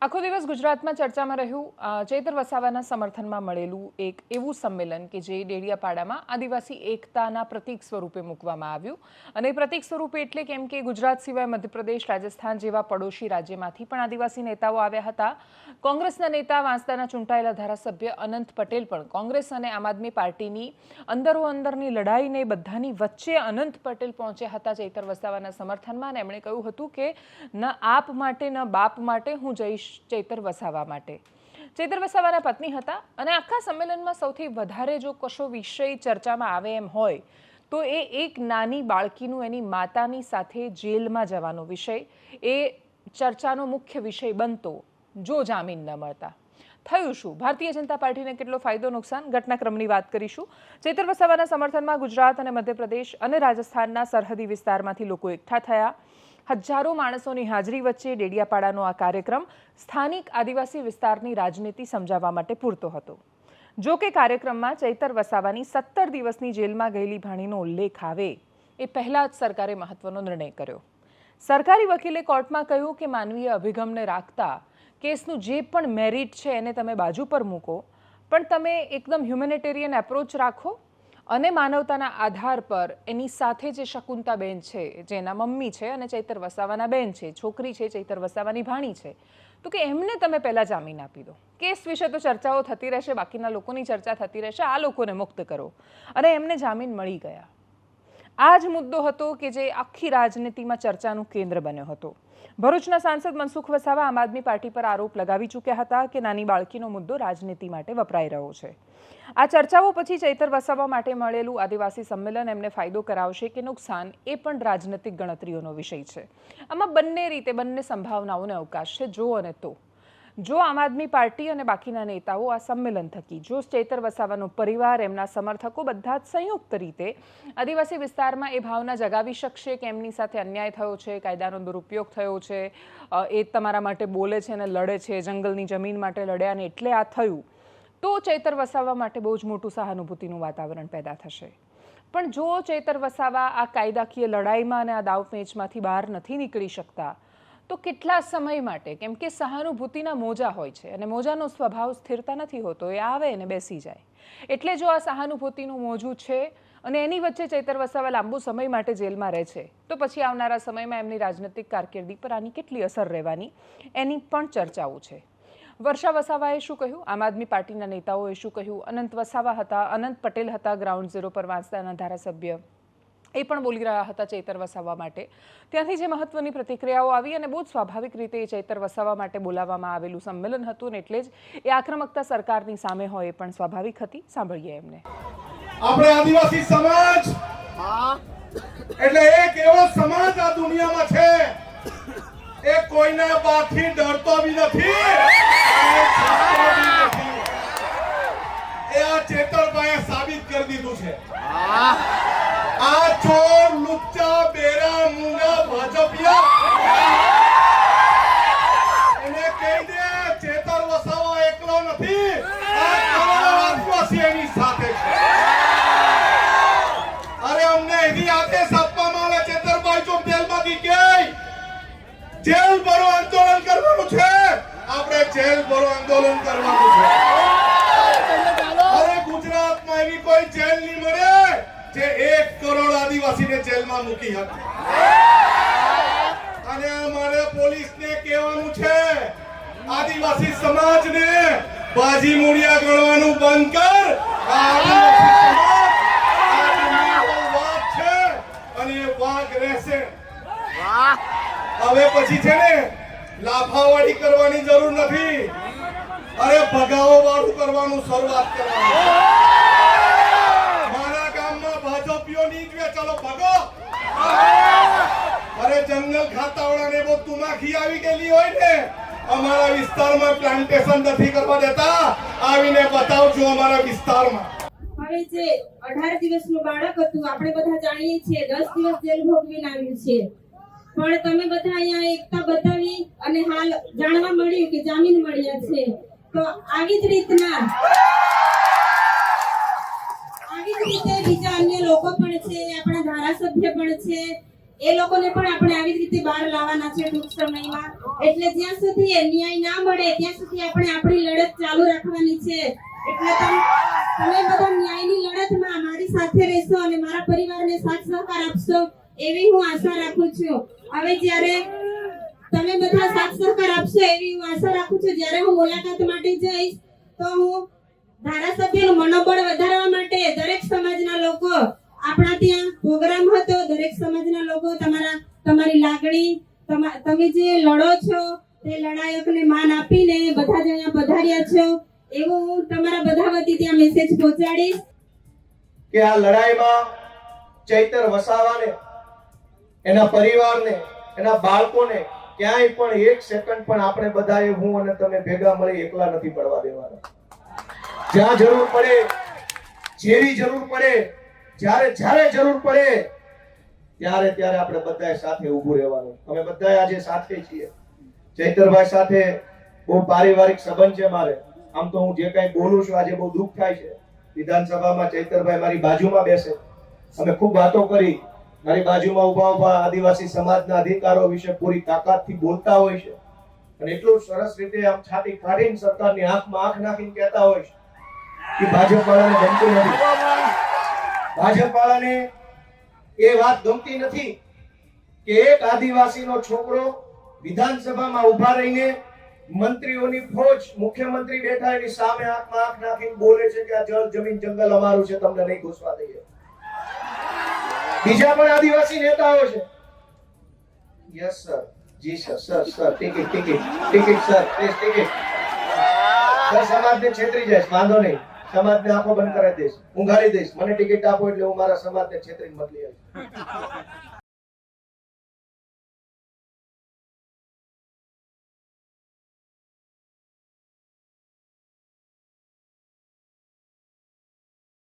આખો દિવસ ગુજરાતમાં ચર્ચામાં રહ્યું ચૈતર વસાવાના સમર્થનમાં મળેલું એક એવું સંમેલન કે જે ડેડિયાપાડામાં આદિવાસી એકતાના પ્રતીક સ્વરૂપે મૂકવામાં આવ્યું અને પ્રતીક સ્વરૂપે એટલે કેમ કે ગુજરાત સિવાય મધ્યપ્રદેશ, રાજસ્થાન જેવા પડોશી રાજ્યમાંથી પણ આદિવાસી નેતાઓ આવ્યા હતા। કોંગ્રેસના નેતા વાંસદાના ચૂંટાયેલા ધારાસભ્ય અનંત પટેલ પણ કોંગ્રેસ અને આમ આદમી પાર્ટીની અંદરોઅંદરની લડાઈને બધાની વચ્ચે અનંત પટેલ પહોંચ્યા હતા ચૈતર વસાવાના સમર્થનમાં અને એમણે કહ્યું હતું કે ન આપ માટે ન બાપ માટે હું જઈશ ચૈતર વસાવા માટે। ચૈતર વસાવાના પત્ની હતા અને આખા સંમેલનમાં સૌથી વધારે જો કશો વિષય ચર્ચામાં આવે એમ હોય તો એ એક નાની બાળકીનું એની માતાની સાથે જેલમાં જવાનો વિષય એ ચર્ચાનો મુખ્ય વિષય બનતો જો જામીન ન મળતા। થયું શું? ભારતીય જનતા પાર્ટીને કેટલો ફાયદો નુકસાન ઘટનાક્રમની વાત કરીશું। ચૈતર વસાવાના સમર્થનમાં ગુજરાત અને મધ્યપ્રદેશ અને રાજસ્થાનના સરહદી વિસ્તારમાંથી લોકો એકઠા થયા। હજારો માણસોની હાજરી વચ્ચે ડેડિયાપાડાનો આ કાર્યક્રમ સ્થાનિક આદિવાસી વિસ્તારની રાજનીતિ સમજાવવા માટે પૂરતો હતો। જો કે કાર્યક્રમમાં ચૈતર વસાવાની 17 દિવસની જેલમાં ગયેલી ભાણીનો ઉલ્લેખ આવે એ પહેલા જ સરકારે મહત્વનો નિર્ણય કર્યો। સરકારી વકીલે કોર્ટમાં કહ્યું કે માનવીય અભિગમને રાખતા કેસનું જે પણ મેરિટ છે એને તમે બાજુ પર મૂકો, પણ તમે એકદમ હ્યુમેનિટેરિયન એપ્રોચ રાખો અને માનવતાના આધાર પર એની સાથે જે શકુંતાબેન છે, જેના મમ્મી છે અને ચૈતર વસાવાના બેન છે, છોકરી છે, ચૈતર વસાવાની ભાણી છે, તો કે એમને તમે પહેલાં જામીન આપી દો। કેસ વિશે તો ચર્ચાઓ થતી રહેશે, બાકીના લોકોની ચર્ચા થતી રહેશે, આ લોકોને મુક્ત કરો અને એમને જામીન મળી ગયા। આ જ મુદ્દો હતો કે જે આખી રાજનીતિમાં ચર્ચાનું કેન્દ્ર બન્યો હતો। ભરૂચના સાંસદ મનસુખ વસાવા આમ આદમી પાર્ટી પર આરોપ લગાવી ચૂક્યા હતા કે નાની બાળકીનો મુદ્દો રાજનીતિ માટે વપરાઈ રહ્યો છે। આ ચર્ચાઓ પછી ચૈતર વસાવા માટે મળેલું આદિવાસી સંમેલન એમને ફાયદો કરાવશે કે નુકસાન એ પણ રાજનીતિક ગણતરીઓનો વિષય છે। આમાં બંને રીતે બંને સંભાવનાઓને અવકાશ છે, જો અને તો। જો આમ આદમી પાર્ટી અને બાકીના નેતાઓ આ સંમેલન થકી, જો ચૈતર વસાવાનો પરિવાર, એમના સમર્થકો બધા જ સંયુક્ત રીતે આદિવાસી વિસ્તારમાં એ ભાવના જગાવી શકશે કે એમની સાથે અન્યાય થયો છે, કાયદાનો દુરુપયોગ થયો છે, એ તમારા માટે બોલે છે અને લડે છે, જંગલની જમીન માટે લડ્યા ને એટલે આ થયું, તો ચૈતર વસાવા માટે બહુ જ મોટું સહાનુભૂતિનું વાતાવરણ પેદા થશે। પણ જો ચૈતર વસાવા આ કાયદાકીય લડાઈમાં અને આ દાવપેચમાંથી બહાર નથી નીકળી શકતા તો કેટલા સમય માટે, કેમ કે સહાનુભૂતિના મોજા હોય છે અને મોજાનો સ્વભાવ સ્થિરતા નથી હોતો, એ આવે અને બેસી જાય। એટલે જો આ સહાનુભૂતિનું મોજું છે અને એની વચ્ચે ચૈતર વસાવા લાંબુ સમય માટે જેલમાં રહે છે તો પછી આવનારા સમયમાં એમની રાજનીતિક કારકિર્દી પર આની કેટલી અસર રહેવાની એની પણ ચર્ચાઓ છે। વર્ષા વસાવાએ શું કહ્યું, આમ આદમી પાર્ટીના નેતાઓએ શું કહ્યું, અનંત વસાવા હતા, અનંત પટેલ હતા ગ્રાઉન્ડ ઝીરો પર વાંસદાના ધારાસભ્ય, એ પણ બોલી રહ્યા હતા ચૈતર વસાવા માટે। ત્યાંથી જે મહત્વની પ્રતિક્રિયાઓ આવી અને બહુ જ સ્વાભાવિક રીતે ચૈતર વસાવા માટે બોલાવવામાં આવેલું સંમેલન હતું ને એટલે જ એ આક્રમકતા સરકારની સામે હોય એ પણ સ્વાભાવિક હતી। સાંભળીએ એમને। આપણે આદિવાસી સમાજ એટલે એક એવો સમાજ આ દુનિયામાં છે એ કોઈના બાપથી ડરતો બી નથી, એ આ ચેતરભાઈએ સાબિત કરી દીધું છે। આ ચોર, લુચ્ચા, બેરા, મૂંગા, ભાજપિયા એને કહી દે ચેતર વસાવા એકલો નથી, આ કરોડો આદિવાસી એની સાથે છે। અરે અમને એવી આદેશ આપવામાં આવે ચેતરભાઈ જો જેલમાંથી કે જેલ ભરો આંદોલન કરવાનું છે, આપણે જેલ ભરો આંદોલન કરવાનું છે। અરે ગુજરાતમાં એવી કોઈ જેલ નહીં મળે જે 1 કરોડ આદિવાસીને જેલમાં મૂકી હતી। અને અમારે પોલીસને કહેવાનું છે આદિવાસી સમાજને બાજી મૂળિયા ગણવાનું બંધ કર। આદિવાસી સમાજ આ વાઘ છે અને એ વાઘ રહેશે। હવે પછી છે ને લાફાવાળી કરવાની જરૂર નથી, અરે ભગાવો વાળું કરવાનું શરૂઆત કરવાનું। મારા ગામમાં ભાજપીઓ નહીં જોઈએ, ચલો ભગો। અરે જંગલ ખાતાવાળાને બહુ તુમાખી આવી ગયેલી હોય ને, અમારા વિસ્તારમાં પ્લાન્ટેશન નથી કરવા દેતા, આવીને બતાવજો અમારા વિસ્તારમાં। હવે જે 18 દિવસનું બાળક હતું, આપણે બધા જાણીએ છીએ 10 દિવસ જેલ ભોગવીને આવ્યું છે, પણ તમે બધા અહીંયા એકતા બતાવી અને હાલ જાણવા મળ્યું કે જામીન મળ્યા છે। તો આવી જ રીતે બીજા અન્ય લોકો પણ છે, આપણા ધારાસભ્ય પણ છે, એ લોકોને પણ આપણે આવી જ રીતે બહાર લાવવાના છે ટૂંક સમયમાં. એટલે જ્યાં સુધી એ ન્યાય ના મળે ત્યાં સુધી આપણે આપણી લડત ચાલુ રાખવાની છે. એટલે તમે બધા ન્યાયની લડતમાં મારી સાથે રહેશો અને મારા પરિવારને સાથ સહકાર આપશો એવી હું આશા રાખું છું. હવે જ્યારે તમે બધા સાથ સહકાર આપશો એવી હું આશા રાખું છું. જ્યારે હું મુલાકાત માટે જઈશ તો હું ધારાસભ્યનું મનોબળ વધારવા માટે દરેક સમાજના લોકો, આપણા ત્યાં પ્રોગ્રામ હતો, દરેક સમાજના લોકો તમારી લાગણી, તમે જે લડો છો તે લડાયકને માન આપીને બધા જ અહીંયા પધાર્યા છો એવું હું તમારા બધા વતી ત્યાં મેસેજ પહોંચાડીશ કે આ લડાઈમાં ચૈતર વસાવાને, એના પરિવારને, એના બાળકોને ક્યાંય પણ એક સેકન્ડ પણ આપણે બધાએ, હું અને તમે ભેગા મળી એકલા નથી પડવા દેવાના. જ્યાં જરૂર પડે, જેવી જરૂર પડે, જ્યારે જરૂર પડે ત્યારે આપણે બધાએ સાથે ઊભું રહેવાનું. અમે બધાએ આજે સાથે છીએ. ચૈતરભાઈ સાથે બહુ પારિવારિક સંબંધ છે મારે. આમ તો હું જે કઈ બોલું છું આજે બહુ દુઃખ થાય છે. વિધાનસભામાં ચૈતરભાઈ મારી બાજુમાં બેસે, અમે ખૂબ વાતો કરી, મારી બાજુમાં ઉભા આદિવાસી સમાજના અધિકારો વિશે પૂરી તાકાતથી બોલતા હોય છે અને એટલું સરસ રીતે આમ છાતી કાઢીને સરકારની આંખમાં આંખ નાખીને કહેતા હોય છે કે ભાજપ વાળાને ગમતું નથી. ભાજપ વાળાને એ વાત ગમતી નથી કે એક આદિવાસીનો છોકરો વિધાનસભામાં ઉભા રહીને મંત્રીઓની ફોજ, મુખ્યમંત્રી બેઠા એની સામે આંખમાં આંખ નાખીને બોલે છે કે આ જળ જમીન જંગલ અમારું છે, તમને નહીં ઘૂસવા દઈએ. બીજા પણ આદિવાસી નેતાઓ છે. યસ સર, જી sir, ticket sir, please ticket. Sir સમાજને છેતરી જાય, વાંધો નહીં, સમાજને આંખો બંધ કરાવી દઈશ, ઊંઘાડી દઈશ, મને ટિકિટ આપો એટલે હું મારા સમાજને છેતરીને બદલી આવીશ.